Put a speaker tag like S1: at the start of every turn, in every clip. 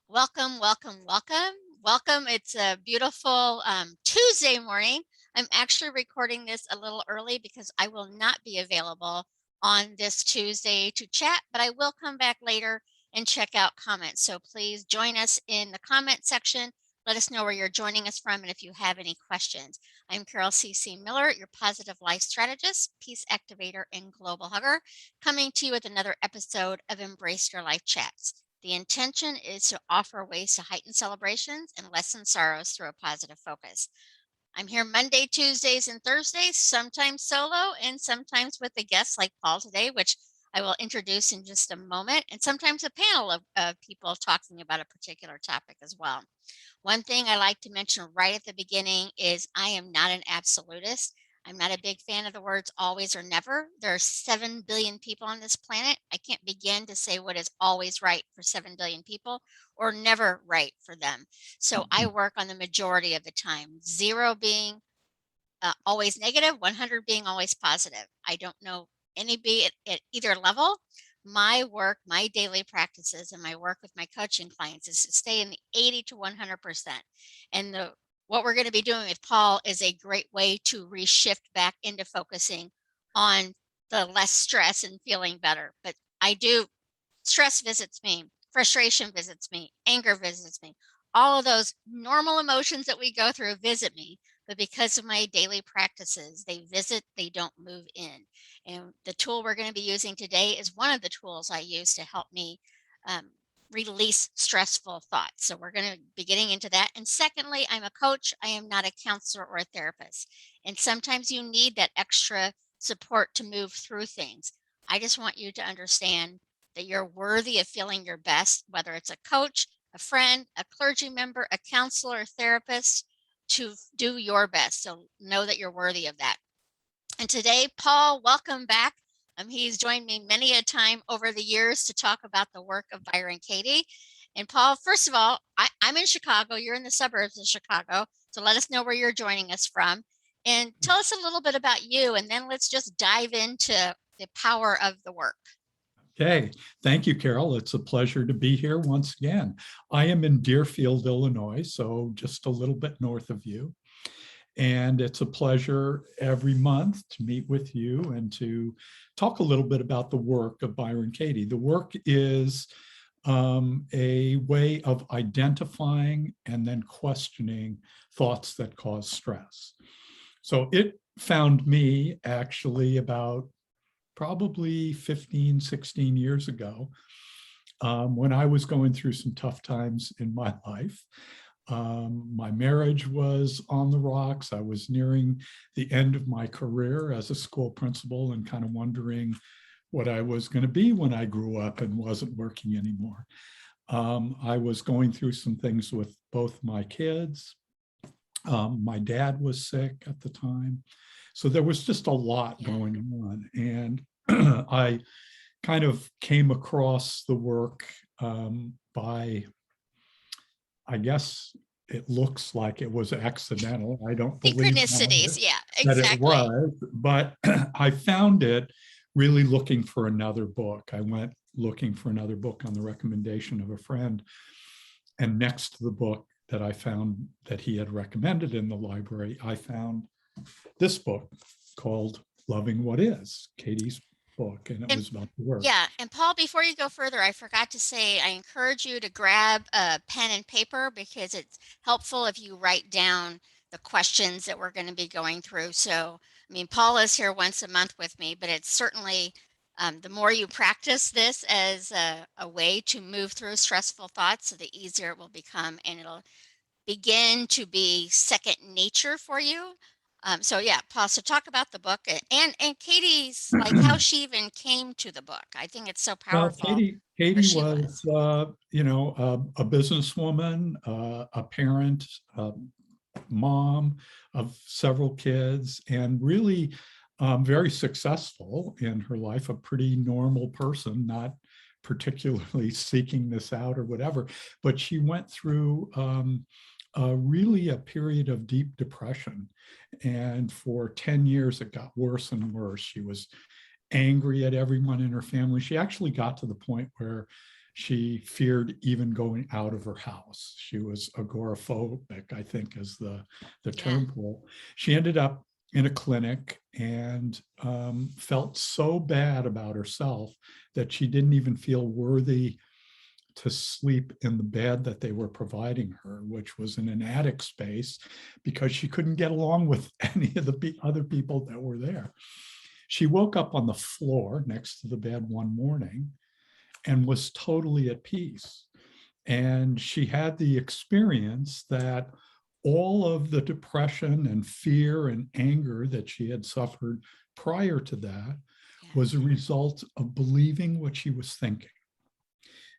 S1: Welcome, welcome, welcome. Welcome. It's a beautiful Tuesday morning. I'm actually recording this a little early because I will not be available on this Tuesday to chat, but I will come back later and check out comments. So please join us in the comment section. Let us know where you're joining us from and if you have any questions. I'm Carol C.C. Miller, your positive life strategist, peace activator, and global hugger, coming to you with another episode of Embrace Your Life Chats. The intention is to offer ways to heighten celebrations and lessen sorrows through a positive focus. I'm here Monday, Tuesdays, and Thursdays, sometimes solo and sometimes with a guest like Paul today, which I will introduce in just a moment, and sometimes a panel of people talking about a particular topic as well. One thing I like to mention right at the beginning is I am not an absolutist. I'm not a big fan of the words always or never. There are 7 billion people on this planet. I can't begin to say what is always right for 7 billion people or never right for them. So I work on the majority of the time, 0 being always negative, 100 being always positive. I don't know any be at either level. My work, my daily practices, and my work with my coaching clients is to stay in the 80 to 100%. And what we're going to be doing with Paul is a great way to reshift back into focusing on the less stress and feeling better. But stress visits me, frustration visits me, anger visits me. All of those normal emotions that we go through visit me, but because of my daily practices, they visit, they don't move in. And the tool we're going to be using today is one of the tools I use to help me release stressful thoughts. So we're going to be getting into that. And secondly, I'm a coach. I am not a counselor or a therapist. And sometimes you need that extra support to move through things. I just want you to understand that you're worthy of feeling your best, whether it's a coach, a friend, a clergy member, a counselor, a therapist, to do your best. So know that you're worthy of that. And today, Paul, welcome back. He's joined me many a time over the years to talk about the work of Byron Katie. And Paul, first of all, I'm in Chicago. You're in the suburbs of Chicago. So let us know where you're joining us from. And tell us a little bit about you, and then let's just dive into the power of the work.
S2: Okay, thank you, Carol. It's a pleasure to be here once again. I am in Deerfield, Illinois, so just a little bit north of you. And it's a pleasure every month to meet with you and to talk a little bit about the work of Byron Katie. The work is a way of identifying and then questioning thoughts that cause stress. So it found me actually about probably 15, 16 years ago, when I was going through some tough times in my life. My marriage was on the rocks. I was nearing the end of my career as a school principal and kind of wondering what I was going to be when I grew up and wasn't working anymore. I was going through some things with both my kids. My dad was sick at the time. So there was just a lot going on. And I kind of came across the work by, I guess it looks like it was accidental. I don't believe
S1: Synchronicities, yeah,
S2: that it
S1: exactly.
S2: was, but I found it really looking for another book. I went looking for another book on the recommendation of a friend. And next to the book that I found that he had recommended in the library, I found this book called Loving What Is, Katie's book, and it was about the work.
S1: Yeah, and Paul, before you go further, I forgot to say, I encourage you to grab a pen and paper because it's helpful if you write down the questions that we're going to be going through. So, I mean, Paul is here once a month with me, but it's certainly the more you practice this as a way to move through stressful thoughts, the easier it will become, and it'll begin to be second nature for you. So yeah, Paul, so talk about the book and Katie's, like how she even came to the book. I think it's so
S2: Well,
S1: powerful where
S2: Katie
S1: she
S2: was,
S1: was.
S2: a businesswoman, a parent, mom of several kids, and really very successful in her life, a pretty normal person, not particularly seeking this out or whatever. But she went through really a period of deep depression. And for 10 years, it got worse and worse. She was angry at everyone in her family. She actually got to the point where She feared even going out of her house. She was agoraphobic, I think is the
S1: Yeah.
S2: term for it. She ended up in a clinic and felt so bad about herself that she didn't even feel worthy to sleep in the bed that they were providing her, which was in an attic space, because she couldn't get along with any of the other people that were there. She woke up on the floor next to the bed one morning and was totally at peace. And she had the experience that all of the depression and fear and anger that she had suffered prior to that
S1: Yeah.
S2: was a result of believing what she was thinking.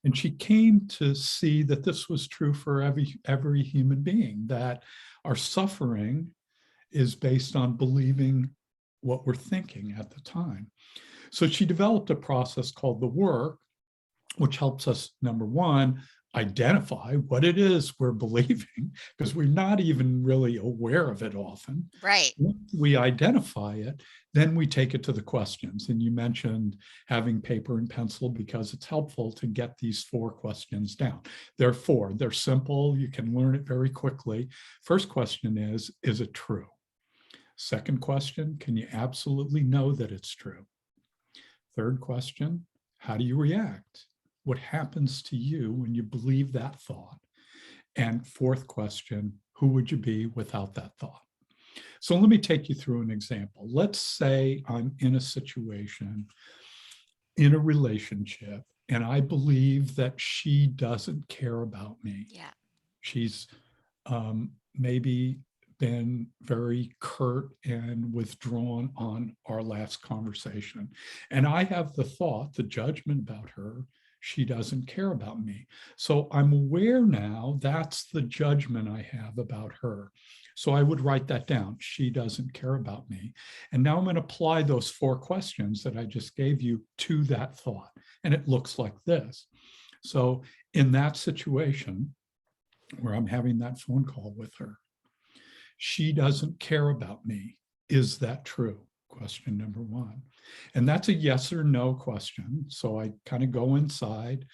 S2: And she came to see that this was true for every human being, that our suffering is based on believing what we're thinking at the time. So she developed a process called the work, which helps us, number one, identify what it is we're believing, because we're not even really aware of it often.
S1: Right.
S2: Once we identify it, then we take it to the questions. And you mentioned having paper and pencil because it's helpful to get these 4 questions down. There are 4. They're simple. You can learn it very quickly. First question is it true? Second question, can you absolutely know that it's true? Third question, how do you react? What happens to you when you believe that thought? And fourth question, who would you be without that thought? So let me take you through an example. Let's say I'm in a situation, in a relationship, and I believe that she doesn't care about me.
S1: Yeah.
S2: She's maybe been very curt and withdrawn on our last conversation. And I have the thought, the judgment about her, she doesn't care about me. So I'm aware now that's the judgment I have about her. So I would write that down. She doesn't care about me. And now I'm going to apply those 4 questions that I just gave you to that thought. And it looks like this. So in that situation, where I'm having that phone call with her, she doesn't care about me. Is that true? Question number 1. And that's a yes or no question. So I kind of go inside,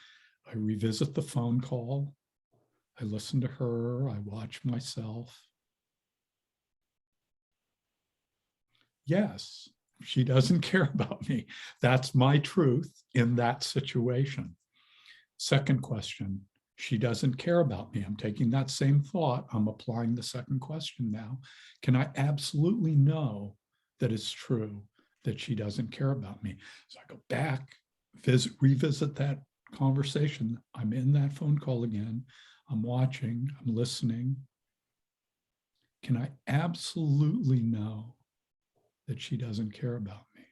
S2: I revisit the phone call, I listen to her, I watch myself. Yes, she doesn't care about me. That's my truth in that situation. Second question, she doesn't care about me. I'm taking that same thought. I'm applying the second question now. Can I absolutely know that it's true that she doesn't care about me? So I go back, revisit that conversation. I'm in that phone call again. I'm watching, I'm listening. Can I absolutely know that she doesn't care about me?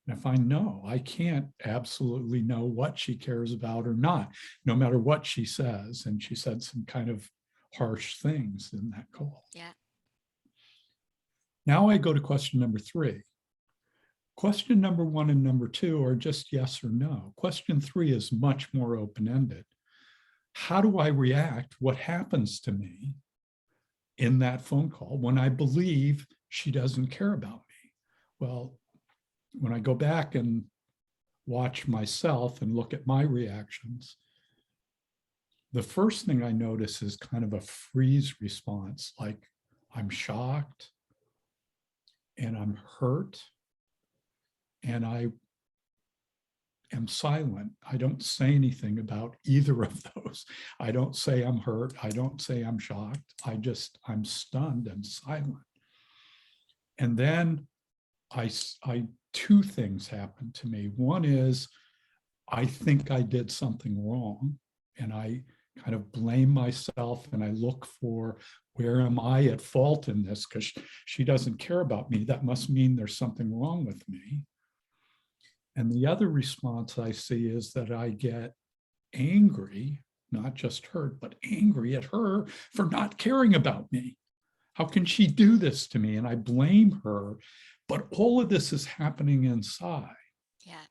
S2: And if I know, I can't absolutely know what she cares about or not, no matter what she says. And she said some kind of harsh things in that call.
S1: Yeah.
S2: Now I go to question number 3. Question number 1 and number 2 are just yes or no. Question 3 is much more open-ended. How do I react? What happens to me in that phone call when I believe she doesn't care about me? Well, when I go back and watch myself and look at my reactions, the first thing I notice is kind of a freeze response, like I'm shocked and I'm hurt and I am silent. I don't say anything about either of those. I don't say I'm hurt. I don't say I'm shocked. I'm stunned and silent. And then I 2 things happen to me. One is I think I did something wrong and I kind of blame myself and I look for where am I at fault in this, because she doesn't care about me. That must mean there's something wrong with me. And the other response I see is that I get angry, not just hurt, but angry at her for not caring about me. How can she do this to me? And I blame her. But all of this is happening inside.
S1: Yeah.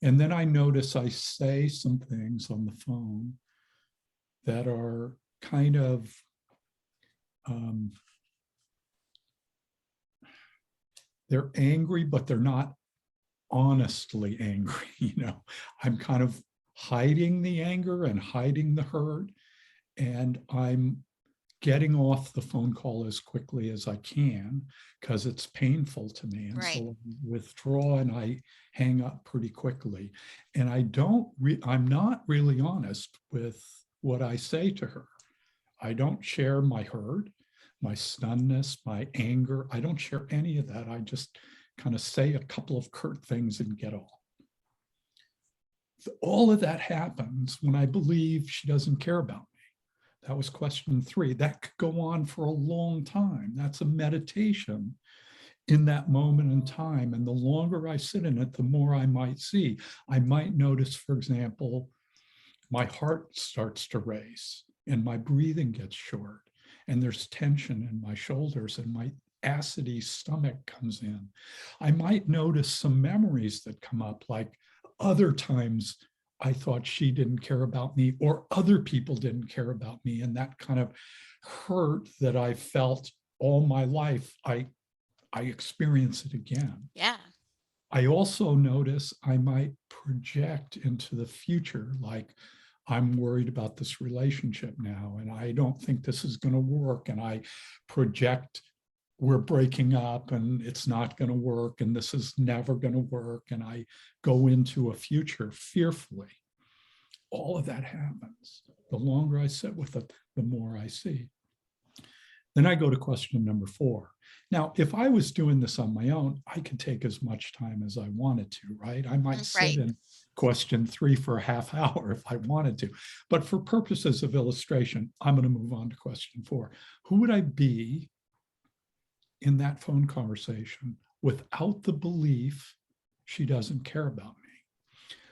S2: And then I notice I say some things on the phone that are kind of they're angry, but they're not honestly angry. I'm kind of hiding the anger and hiding the hurt, and I'm getting off the phone call as quickly as I can because it's painful to me. And
S1: Right.
S2: so I withdraw and I hang up pretty quickly. And I'm not really honest with what I say to her. I don't share my hurt, my stunnedness, my anger. I don't share any of that. I just kind of say a couple of curt things and get off. All of that happens when I believe she doesn't care about me. That was question 3. That could go on for a long time. That's a meditation in that moment in time. And the longer I sit in it, the more I might see. I might notice, for example, my heart starts to race and my breathing gets short and there's tension in my shoulders and my acidy stomach comes in. I might notice some memories that come up, like other times I thought she didn't care about me or other people didn't care about me. And that kind of hurt that I felt all my life, I experience it again.
S1: Yeah.
S2: I also notice I might project into the future, like I'm worried about this relationship now, and I don't think this is going to work. And I project we're breaking up and it's not going to work and this is never going to work. And I go into a future fearfully. All of that happens. The longer I sit with it, the more I see. Then I go to question number 4. Now, if I was doing this on my own, I could take as much time as I wanted to, right? I might sit
S1: Right.
S2: in question 3 for a half hour if I wanted to. But for purposes of illustration, I'm going to move on to question 4. Who would I be in that phone conversation without the belief she doesn't care about me?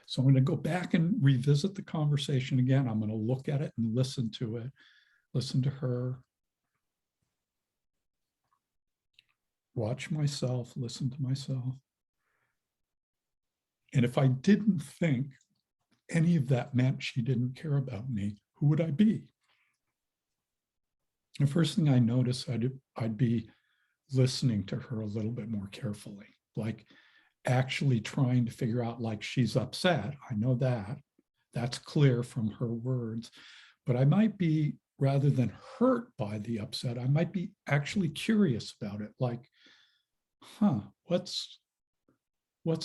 S2: So I'm going to go back and revisit the conversation again. I'm going to look at it and listen to it, listen to her, watch myself, listen to myself. And if I didn't think any of that meant she didn't care about me, who would I be? The first thing I noticed, I'd be listening to her a little bit more carefully, like actually trying to figure out, like, she's upset. I know that. That's clear from her words. But I might be, rather than hurt by the upset, I might be actually curious about it. Like, what's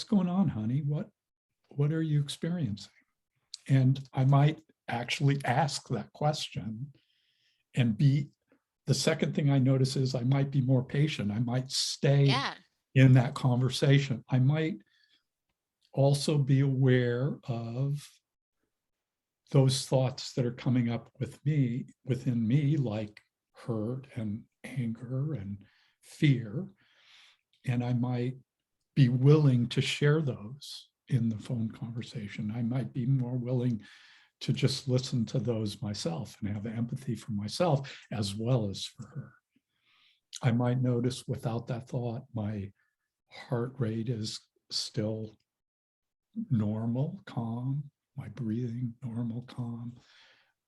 S2: going on, honey? What are you experiencing? And I might actually ask that question and be, the second thing I notice is I might be more patient. I might stay
S1: Yeah.
S2: in that conversation. I might also be aware of those thoughts that are coming up within me, like hurt and anger and fear. And I might be willing to share those in the phone conversation. I might be more willing to just listen to those myself and have empathy for myself as well as for her. I might notice without that thought, my heart rate is still normal, calm, my breathing, normal, calm.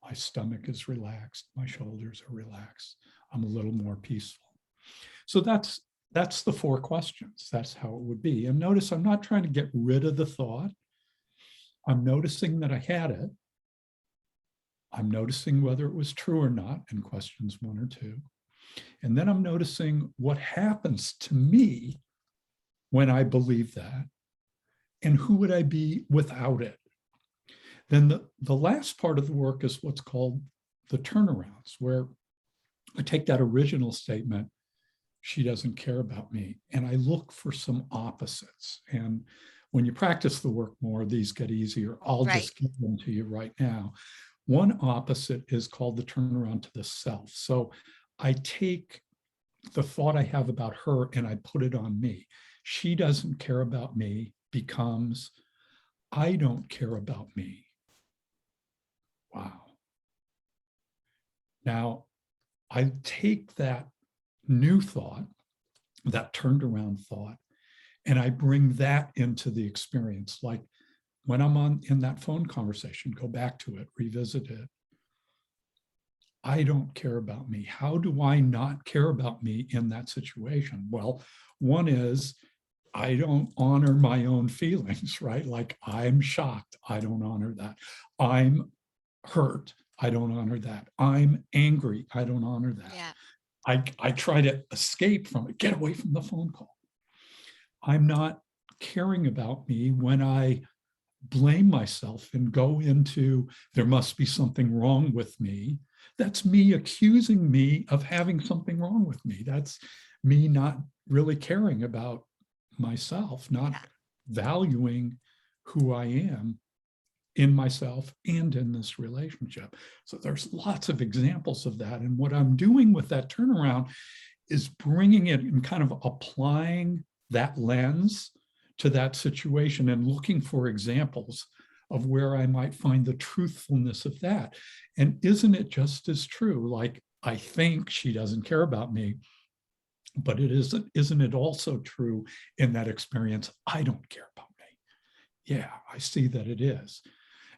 S2: My stomach is relaxed, my shoulders are relaxed. I'm a little more peaceful. So that's the 4 questions. That's how it would be. And notice I'm not trying to get rid of the thought. I'm noticing that I had it. I'm noticing whether it was true or not in questions 1 or 2. And then I'm noticing what happens to me when I believe that, and who would I be without it. Then the last part of the work is what's called the turnarounds, where I take that original statement, she doesn't care about me, and I look for some opposites. And when you practice the work more, these get easier. I'll
S1: Right.
S2: just give them to you right now. One opposite is called the turnaround to the self. So I take the thought I have about her and I put it on me. She doesn't care about me becomes, I don't care about me. Wow. Now, I take that new thought, that turned around thought, and I bring that into the experience. Like when I'm in that phone conversation, go back to it, revisit it. I don't care about me. How do I not care about me in that situation? Well, one is I don't honor my own feelings, right? Like I'm shocked. I don't honor that. I'm hurt. I don't honor that. I'm angry. I don't honor that.
S1: Yeah.
S2: I try to escape from it, get away from the phone call. I'm not caring about me when I blame myself and go into there must be something wrong with me. That's me accusing me of having something wrong with me. That's me not really caring about myself, not
S1: Yeah.
S2: valuing who I am in myself and in this relationship. So there's lots of examples of that. And what I'm doing with that turnaround is bringing it and kind of applying that lens to that situation and looking for examples of where I might find the truthfulness of that. And isn't it just as true? Like, I think she doesn't care about me, but isn't it also true in that experience? I don't care about me. Yeah, I see that it is.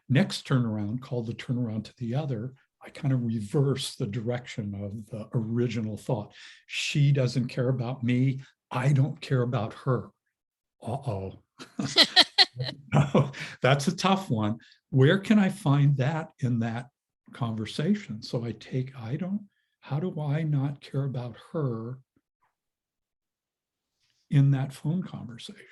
S2: Next turnaround, called the turnaround to the other, I kind of reverse the direction of the original thought. She doesn't care about me. I don't care about her. Uh-oh. That's a tough one. Where can I find that in that conversation? So I take, how do I not care about her in that phone conversation?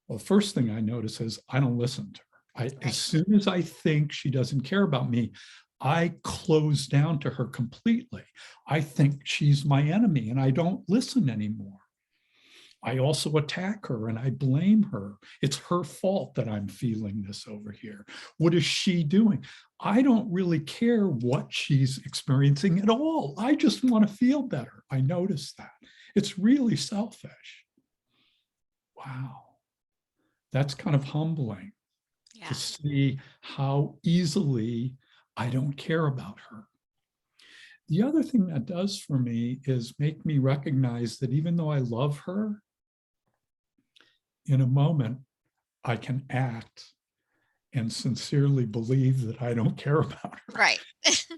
S2: Well, the first thing I notice is I don't listen to her. As
S1: Right.
S2: soon as I think she doesn't care about me, I close down to her completely. I think she's my enemy and I don't listen anymore. I also attack her and I blame her. It's her fault that I'm feeling this over here. What is she doing? I don't really care what she's experiencing at all. I just want to feel better. I notice that. It's really selfish. Wow. That's kind of humbling to
S1: Yeah.
S2: see how easily I don't care about her. The other thing that does for me is make me recognize that even though I love her, in a moment, I can act and sincerely believe that I don't care about her.
S1: Right.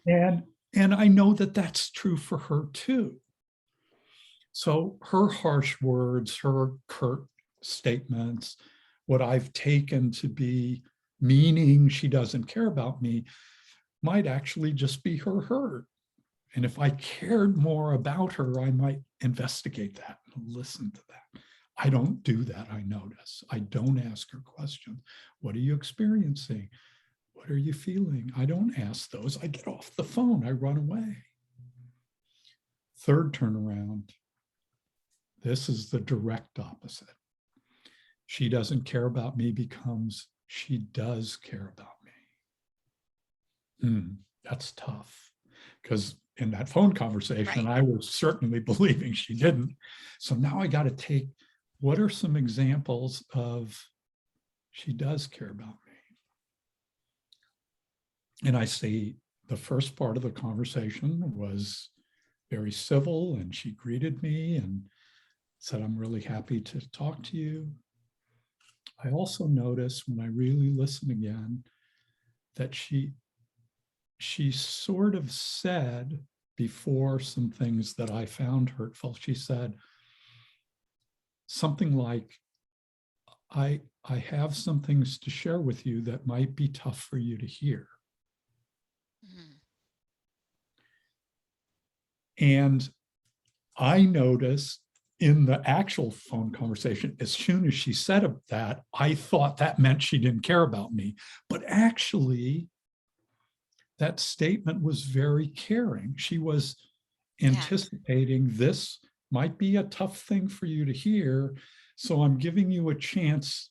S2: And I know that that's true for her too. So her harsh words, her curt statements, what I've taken to be meaning she doesn't care about me might actually just be her hurt. And if I cared more about her, I might investigate that and listen to that. I don't do that, I notice. I don't ask her questions. What are you experiencing? What are you feeling? I don't ask those. I get off the phone. I run away. Third turnaround. This is the direct opposite. She doesn't care about me becomes she does care about me. That's tough because in that phone conversation,
S1: Right.
S2: I was certainly believing she didn't. So now I got to take, what are some examples of she does care about me? And I see the first part of the conversation was very civil and she greeted me and said, I'm really happy to talk to you. I also noticed when I really listen again that she sort of said before some things that I found hurtful, she said something like, I have some things to share with you that might be tough for you to hear.
S1: Mhm.
S2: And I noticed in the actual phone conversation, as soon as she said that, I thought that meant she didn't care about me. But actually, that statement was very caring. She was
S1: Yeah.
S2: anticipating this might be a tough thing for you to hear. So I'm giving you a chance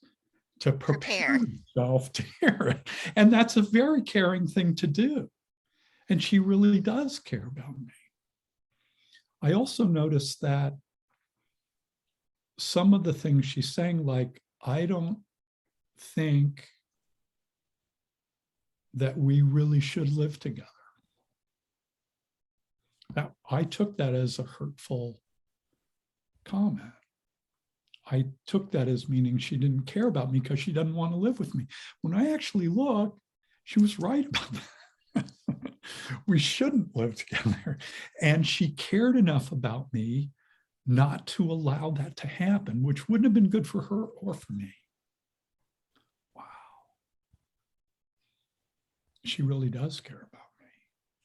S2: to prepare
S1: Prepare.
S2: yourself to hear it. And that's a very caring thing to do. And she really does care about me. I also noticed that some of the things she's saying, like, I don't think that we really should live together. Now, I took that as a hurtful comment. I took that as meaning she didn't care about me because she doesn't want to live with me. When I actually looked, she was right about that. We shouldn't live together. And she cared enough about me not to allow that to happen, which wouldn't have been good for her or for me. Wow. She really does care about me.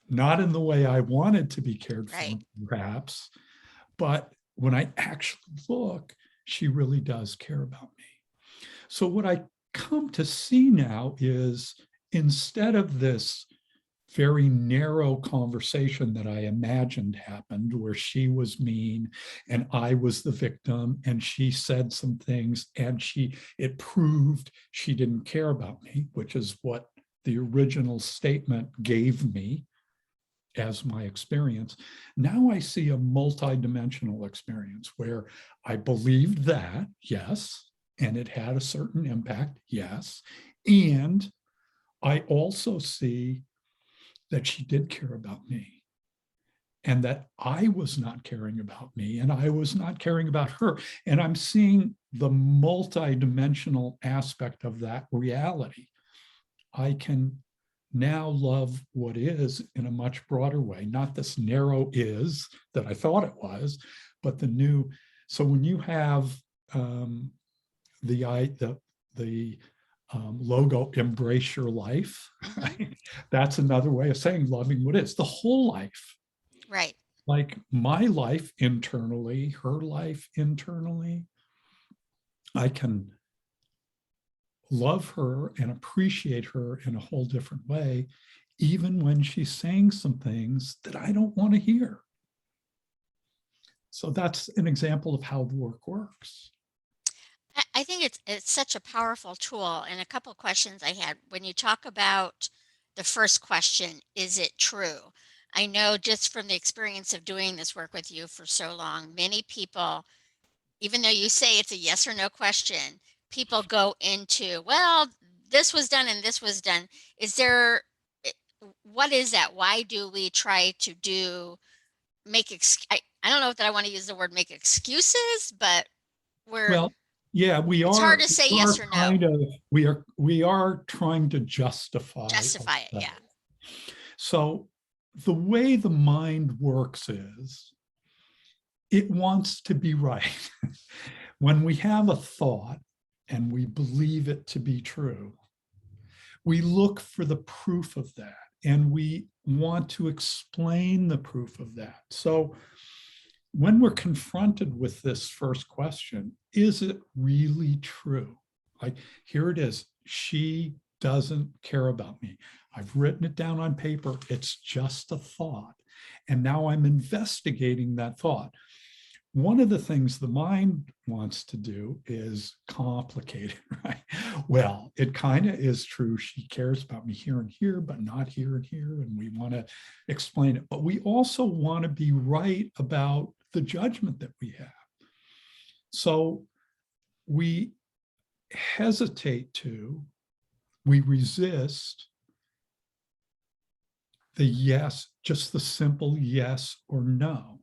S2: Not in the way I wanted to be cared for,
S1: Right.
S2: perhaps, but when I actually look, she really does care about me. So what I come to see now is, instead of this very narrow conversation that I imagined happened, where she was mean and I was the victim, and she said some things and it proved she didn't care about me, which is what the original statement gave me as my experience. Now I see a multidimensional experience where I believed that, yes, and it had a certain impact, yes. And I also see that she did care about me, and that I was not caring about me, and I was not caring about her. And I'm seeing the multidimensional aspect of that reality. I can now love what is in a much broader way, not this narrow is that I thought it was, but the new. So when you have the logo, embrace your life, right? That's another way of saying loving what is, the whole life.
S1: Right.
S2: Like my life internally, her life internally. I can love her and appreciate her in a whole different way, even when she's saying some things that I don't want to hear. So that's an example of how the work works.
S1: I think it's such a powerful tool. And a couple questions I had when you talk about the first question, is it true? I know just from the experience of doing this work with you for so long, many people, even though you say it's a yes or no question, people go into, well, this was done and this was done. Is there, eh, what is that? Why do we try to I don't know that I want to use the word make excuses, but we're,
S2: Well, yeah,
S1: it's hard to say
S2: we
S1: yes
S2: are
S1: or no.
S2: kind of we are trying to justify
S1: Justify it, yeah.
S2: ourselves. So the way the mind works is it wants to be right. When we have a thought and we believe it to be true, we look for the proof of that, and we want to explain the proof of that. So when we're confronted with this first question, is it really true? Like, here it is. She doesn't care about me. I've written it down on paper. It's just a thought. And now I'm investigating that thought. One of the things the mind wants to do is complicate it, right? Well, it kind of is true. She cares about me here and here, but not here and here. And we want to explain it. But we also want to be right about the judgment that we have. So we hesitate to, we resist the yes, just the simple yes or no.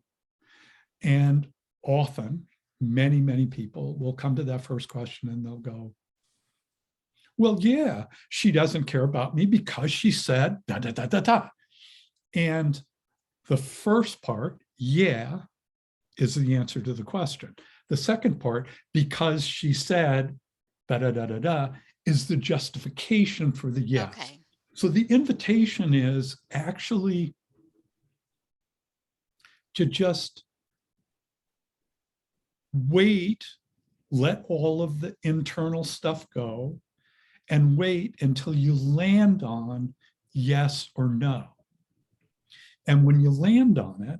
S2: And often, many people will come to that first question and they'll go, well, yeah, she doesn't care about me because she said da, da, da, da, da. And the first part, yeah, is the answer to the question. The second part, because she said da, da, da, da, da, is the justification for the yes.
S1: Okay.
S2: So the invitation is actually to just wait, let all of the internal stuff go, and wait until you land on yes or no. And when you land on it,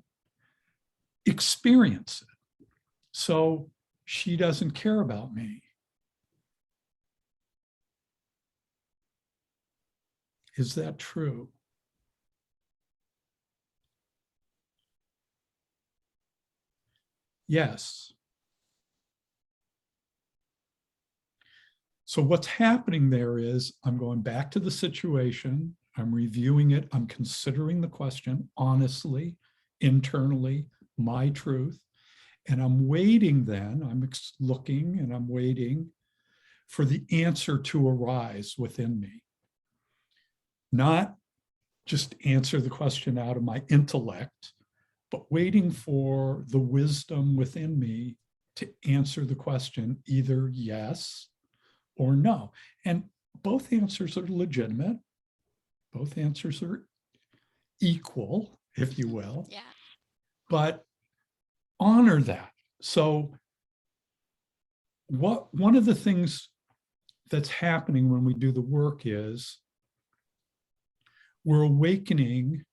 S2: experience it. So she doesn't care about me. Is that true? Yes. So what's happening there is I'm going back to the situation, I'm reviewing it, I'm considering the question honestly, internally, my truth, and I'm waiting then, I'm looking and I'm waiting for the answer to arise within me. Not just answer the question out of my intellect, but waiting for the wisdom within me to answer the question either yes or no. And both answers are legitimate. Both answers are equal, if you will,
S1: Yeah.
S2: but honor that. So one of the things that's happening when we do the work is we're awakening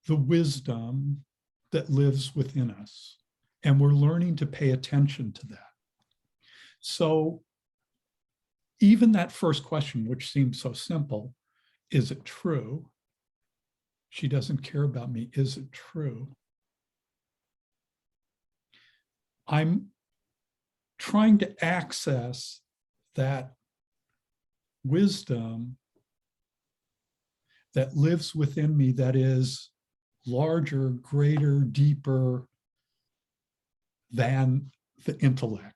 S2: the wisdom that lives within us, and we're learning to pay attention to that. So even that first question, which seems so simple, is it true? She doesn't care about me. Is it true? I'm trying to access that wisdom that lives within me, that is larger, greater, deeper than the intellect.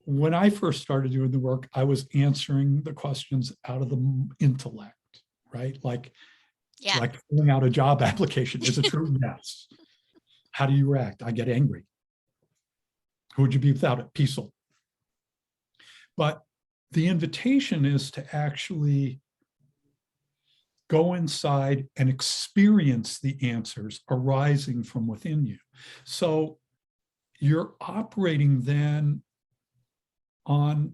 S2: When I first started doing the work, I was answering the questions out of the intellect, right? Like filling out a job application. Is it true? Yes. How do you react? I get angry. Who would you be without it? Peaceful. But the invitation is to actually go inside and experience the answers arising from within you. So you're operating then on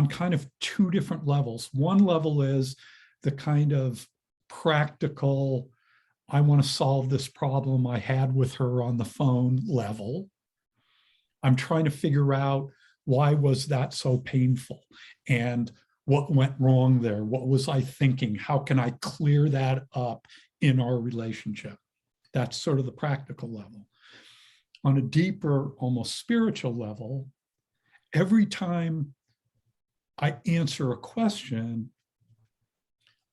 S2: kind of two different levels. One level is the kind of practical, I want to solve this problem I had with her on the phone level. I'm trying to figure out, why was that so painful? And what went wrong there? What was I thinking? How can I clear that up in our relationship? That's sort of the practical level. On a deeper, almost spiritual level, every time I answer a question,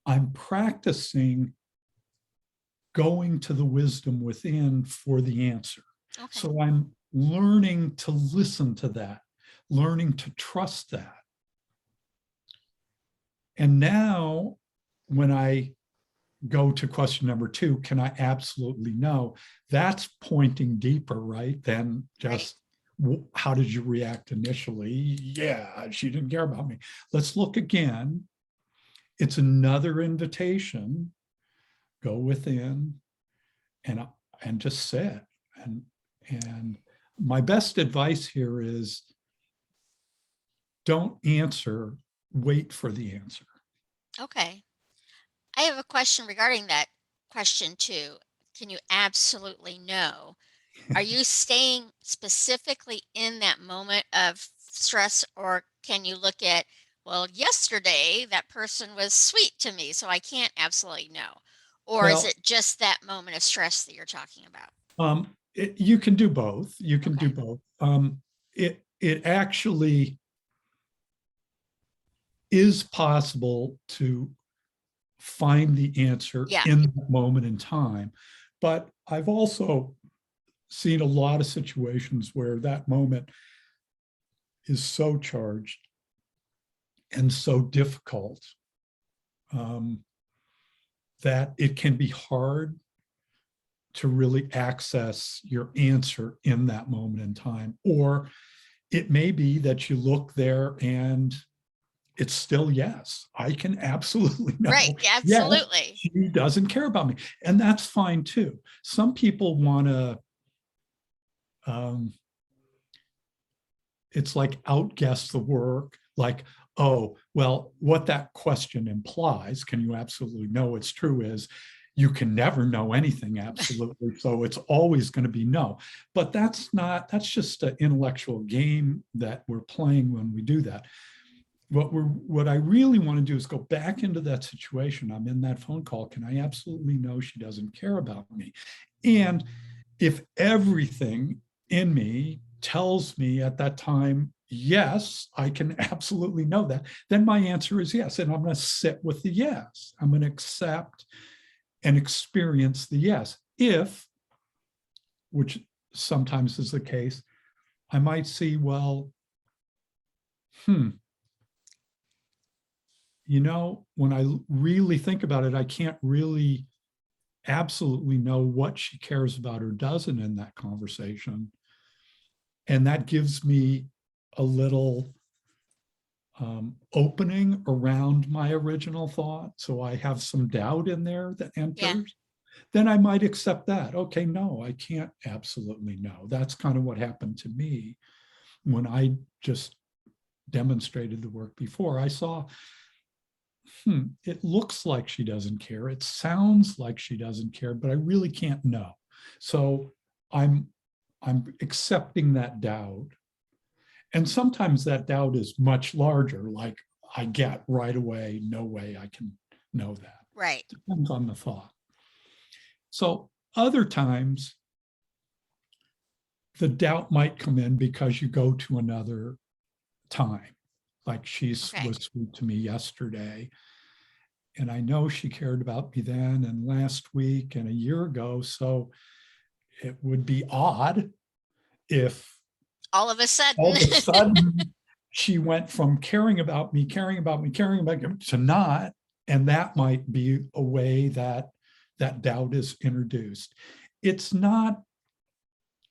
S2: I'm practicing going to the wisdom within for the answer.
S1: Okay.
S2: So I'm learning to listen to that, learning to trust that. And now, when I go to question number 2, can I absolutely know? That's pointing deeper, right? Than just, how did you react initially? Yeah, she didn't care about me. Let's look again. It's another invitation. Go within and just sit. And my best advice here is, don't answer, wait for the answer.
S1: Okay. I have a question regarding that question too. Can you absolutely know? Are you staying specifically in that moment of stress, or can you look at, well, yesterday that person was sweet to me, so I can't absolutely know? Or is
S2: Well,
S1: it just that moment of stress that you're talking about?
S2: you can do both. You can do
S1: Okay.
S2: both. It actually is possible to find the answer
S1: Yeah.
S2: in that moment in time. But I've also seen a lot of situations where that moment is so charged and so difficult, that it can be hard to really access your answer in that moment in time. Or it may be that you look there and it's still yes. I can absolutely know.
S1: Right.
S2: Yes,
S1: Absolutely.
S2: she doesn't care about me. And that's fine too. Some people want to, it's like outguess the work, like, oh, well, what that question implies, can you absolutely know it's true, is you can never know anything absolutely. So it's always going to be no. But that's just an intellectual game that we're playing when we do that. What I really want to do is go back into that situation. I'm in that phone call. Can I absolutely know she doesn't care about me? And if everything in me tells me at that time, yes, I can absolutely know that, then my answer is yes. And I'm going to sit with the yes. I'm going to accept and experience the yes. If, which sometimes is the case, I might see, well, when I really think about it, I can't really absolutely know what she cares about or doesn't in that conversation. And that gives me a little opening around my original thought. So I have some doubt in there that
S1: Yeah.
S2: enters. Then I might accept that. Okay, no, I can't absolutely know. That's kind of what happened to me when I just demonstrated the work before. I saw, it looks like she doesn't care. It sounds like she doesn't care, but I really can't know. So I'm accepting that doubt. And sometimes that doubt is much larger, like I get right away, no way I can know that.
S1: Right.
S2: Depends on the thought. So other times, the doubt might come in because you go to another time. Like she
S1: Okay.
S2: was sweet to me yesterday. And I know she cared about me then and last week and a year ago. So it would be odd if
S1: All of a sudden.
S2: all of a sudden she went from caring about me, caring about me, caring about me to not. And that might be a way that that doubt is introduced. It's not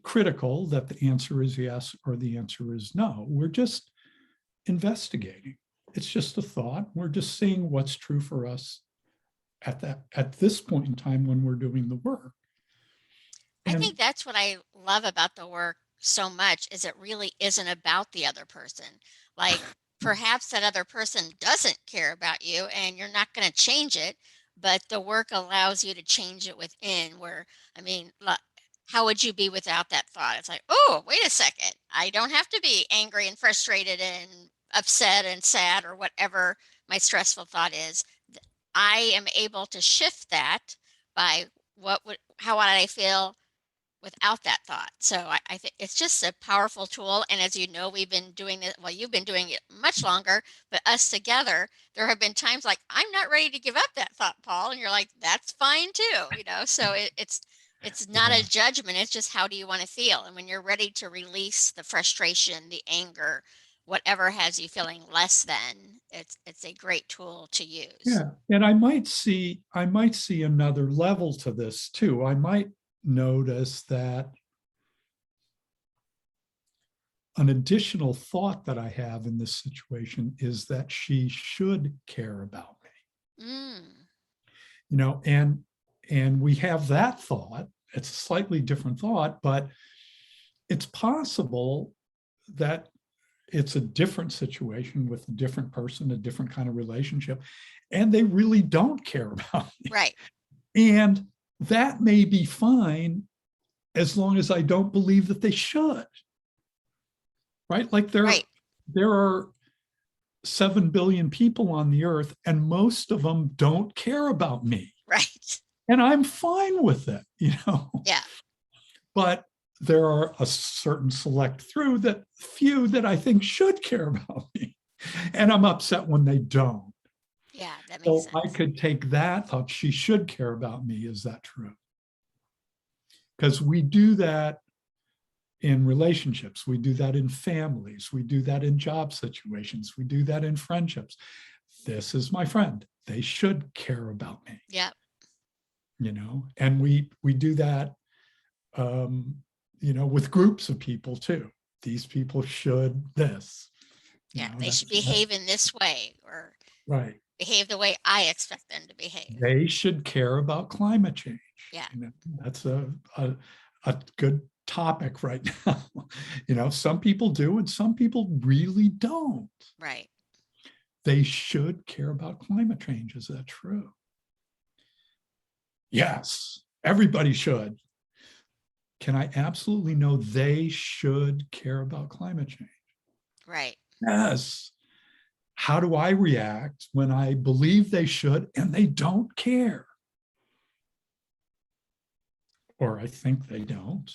S2: critical that the answer is yes or the answer is no. We're just investigating. It's just a thought. We're just seeing what's true for us at this point in time when we're doing the work.
S1: I
S2: And
S1: think that's what I love about the work so much is it really isn't about the other person. Like perhaps that other person doesn't care about you and you're not going to change it, but the work allows you to change it within where, I mean, how would you be without that thought? It's like, oh, wait a second. I don't have to be angry and frustrated and upset and sad or whatever my stressful thought is. I am able to shift that by how would I feel without that thought. So I think it's just a powerful tool. And as you know, we've been doing it. Well, you've been doing it much longer, but us together, there have been times like, I'm not ready to give up that thought, Paul. And you're like, that's fine too, So it's not
S2: yeah,
S1: a judgment. It's just how do you want to feel? And when you're ready to release the frustration, the anger, whatever has you feeling less than, it's a great tool to use.
S2: yeah. And I might see another level to this too. I might notice that an additional thought that I have in this situation is that she should care about me.
S1: Mm,
S2: And we have that thought. It's a slightly different thought, but it's possible that it's a different situation with a different person, a different kind of relationship, and they really don't care about me.
S1: right,
S2: And that may be fine as long as I don't believe that they should. Right? Like
S1: right,
S2: there are 7 billion people on the earth, and most of them don't care about me.
S1: right.
S2: And I'm fine with it.
S1: Yeah,
S2: But there are a certain select few that I think should care about me. And I'm upset when they don't.
S1: yeah, that makes
S2: So I
S1: sense.
S2: could take that thought, she should care about me. Is that true? Because we do that in relationships, we do that in families, we do that in job situations, we do that in friendships. This is my friend. They should care about me,
S1: Yeah.
S2: and we do that with groups of people too. These people should this,
S1: Yeah, they should
S2: that's
S1: behave in this way or
S2: right.
S1: behave the way I expect them to behave.
S2: They should care about climate change.
S1: Yeah,
S2: That's a good topic right now. Some people do and some people really don't.
S1: right.
S2: They should care about climate change. Is that true? Yes, everybody should. Can I absolutely know they should care about climate change?
S1: Right.
S2: Yes. How do I react when I believe they should and they don't care? Or I think they don't.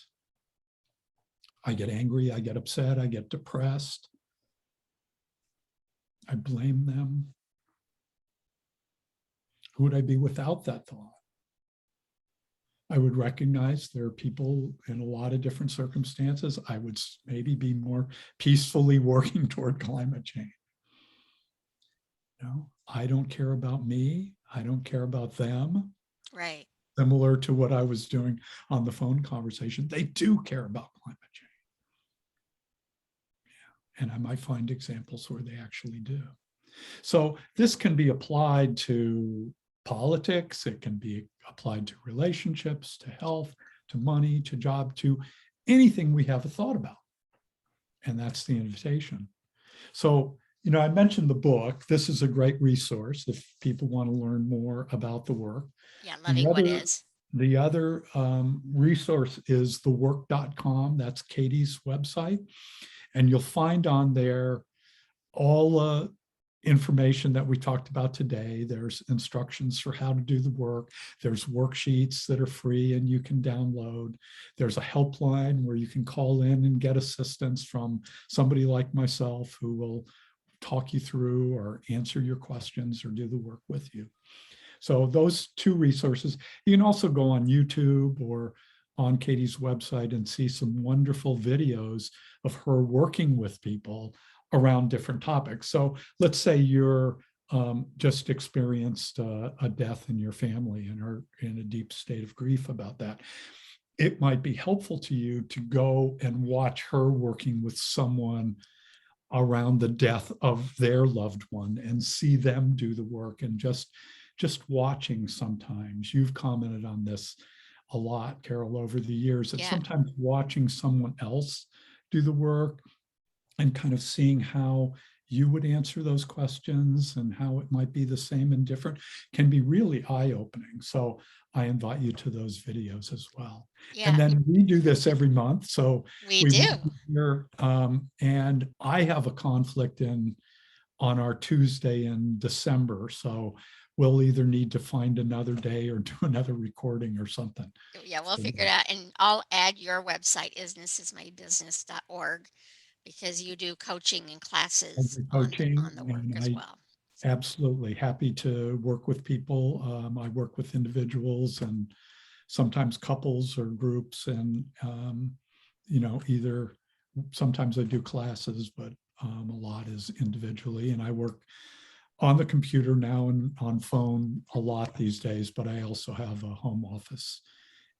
S2: I get angry, I get upset, I get depressed. I blame them. Who would I be without that thought? I would recognize there are people in a lot of different circumstances. I would maybe be more peacefully working toward climate change. I don't care about me. I don't care about them.
S1: Right.
S2: similar to what I was doing on the phone conversation. They do care about climate change. Yeah. And I might find examples where they actually do. So this can be applied to politics. It can be applied to relationships, to health, to money, to job, to anything we have a thought about. And that's the invitation. So, I mentioned the book. This is a great resource if people want to learn more about the work.
S1: Yeah,
S2: The
S1: loving what
S2: other,
S1: is.
S2: the other resource is thework.com. That's Katie's website. And you'll find on there all information that we talked about today. There's instructions for how to do the work. There's worksheets that are free and you can download. There's a helpline where you can call in and get assistance from somebody like myself who will talk you through or answer your questions or do the work with you. So those two resources. You can also go on YouTube or on Katie's website and see some wonderful videos of her working with people around different topics. So let's say you're just experienced a death in your family and are in a deep state of grief about that. It might be helpful to you to go and watch her working with someone around the death of their loved one and see them do the work. And just watching, sometimes you've commented on this a lot, Carol, over the years, that sometimes watching someone else do the work and kind of seeing how you would answer those questions and how it might be the same and different can be really eye-opening. So I invite you to those videos as well.
S1: Yeah.
S2: And then we do this every month. So
S1: we do.
S2: Here, and I have a conflict on our Tuesday in December. So we'll either need to find another day or do another recording or something.
S1: Yeah, we'll figure it out. And I'll add your website, is thisismybusiness.org, because you do coaching and classes on the work as well.
S2: So. Absolutely happy to work with people. I work with individuals and sometimes couples or groups, and either sometimes I do classes, but a lot is individually. And I work on the computer now and on phone a lot these days, but I also have a home office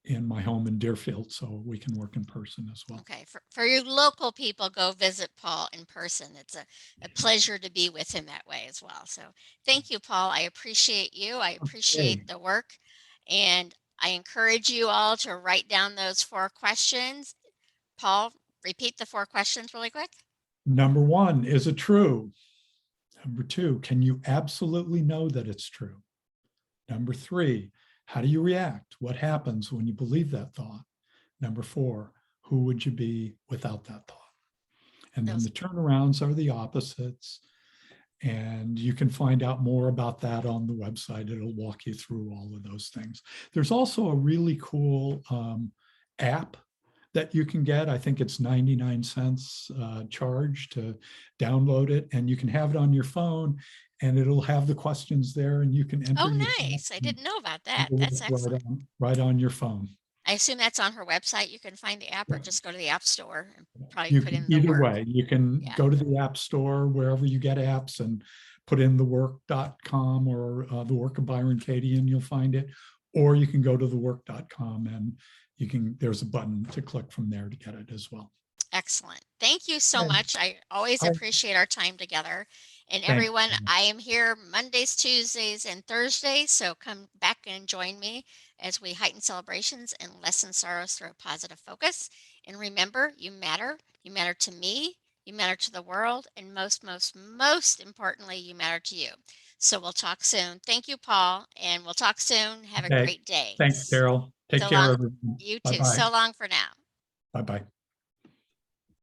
S2: in my home in Deerfield, so we can work in person as well.
S1: Okay, for your local people, go visit Paul in person. It's a pleasure to be with him that way as well. So thank you, Paul. I appreciate you. I appreciate the work. And I encourage you all to write down those 4 questions. Paul, repeat the 4 questions really quick.
S2: Number 1, is it true? Number 2, can you absolutely know that it's true? Number 3, how do you react? What happens when you believe that thought? Number 4, who would you be without that thought? And then the turnarounds are the opposites. And you can find out more about that on the website. It'll walk you through all of those things. There's also a really cool app that you can get. I think it's 99 cents charge to download it, and you can have it on your phone, and it'll have the questions there, and you can enter.
S1: Oh, nice. I didn't know about that. That's excellent.
S2: Right on your phone.
S1: I assume that's on her website. You can find the app, or just go to the App Store and probably
S2: You
S1: put
S2: can,
S1: in the
S2: either
S1: work.
S2: way, you can go to the App Store, wherever you get apps, and put in thework.com or the work of Byron Katie, and you'll find it. Or you can go to thework.com and there's a button to click from there to get it as well.
S1: Excellent. Thank you so much. I always appreciate our time together. And everyone, I am here Mondays, Tuesdays, and Thursdays. So come back and join me as we heighten celebrations and lessen sorrows through a positive focus. And remember, you matter. You matter to me. You matter to the world. And most importantly, you matter to you. So we'll talk soon. Thank you, Paul. And we'll talk soon. Have a great day.
S2: Thanks, Carol. Take care, everyone.
S1: You too. So long for now.
S2: Bye-bye.